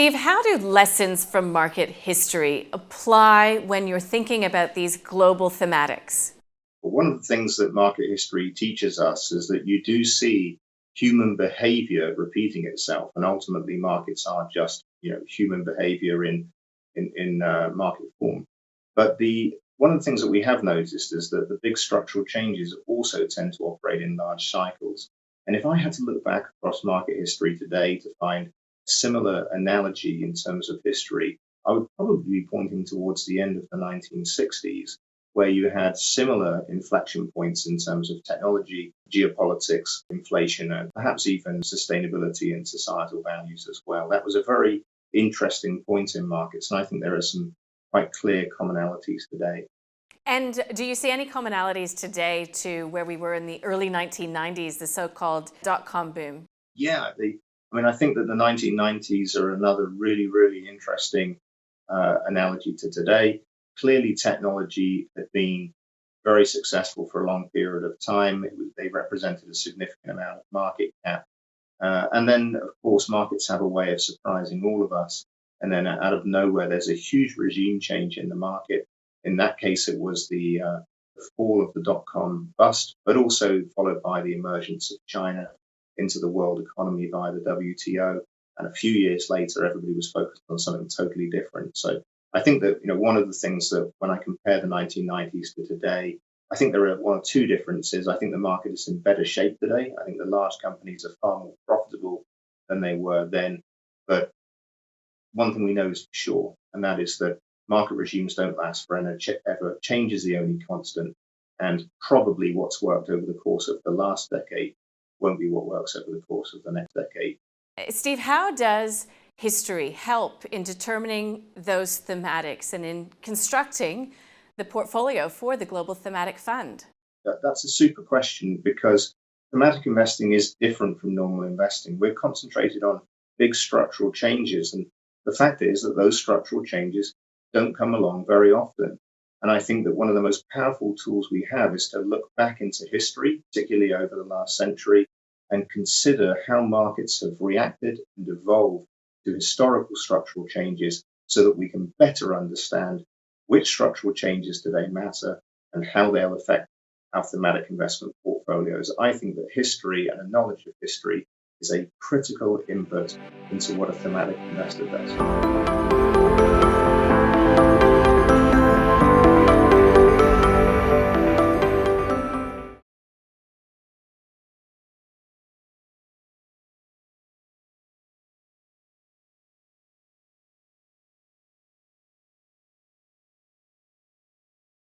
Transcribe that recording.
Steve, how do lessons from market history apply when you're thinking about these global thematics? One of the things that market history teaches us is that you do see human behavior repeating itself, and ultimately markets are just human behavior in market form. But the one of the things that we have noticed is that the big structural changes also tend to operate in large cycles. And if I had to look back across market history today to find a similar analogy in terms of history, I would probably be pointing towards the end of the 1960s, where you had similar inflection points in terms of technology, geopolitics, inflation, and perhaps even sustainability and societal values as well. That was a very interesting point in markets, and I think there are some quite clear commonalities today. And do you see any commonalities today to where we were in the early 1990s, the so-called dot-com boom? Yeah, I think that the 1990s are another really, really interesting analogy to today. Clearly, technology had been very successful for a long period of time. They represented a significant amount of market cap. And then, of course, markets have a way of surprising all of us. And then out of nowhere, there's a huge regime change in the market. In that case, it was the fall of the dot-com bust, but also followed by the emergence of China into the world economy via the WTO. And a few years later, everybody was focused on something totally different. So I think that one of the things that when I compare the 1990s to today, I think there are one or two differences. I think the market is in better shape today. I think the large companies are far more profitable than they were then. But one thing we know is for sure, and that is that market regimes don't last forever. Change is the only constant. And probably what's worked over the course of the last decade won't be what works over the course of the next decade. Steve, how does history help in determining those thematics and in constructing the portfolio for the Global Thematic Fund? That's a super question because thematic investing is different from normal investing. We're concentrated on big structural changes, and the fact is that those structural changes don't come along very often. And I think that one of the most powerful tools we have is to look back into history, particularly over the last century, and consider how markets have reacted and evolved to historical structural changes so that we can better understand which structural changes today matter and how they'll affect our thematic investment portfolios. I think that history and a knowledge of history is a critical input into what a thematic investor does.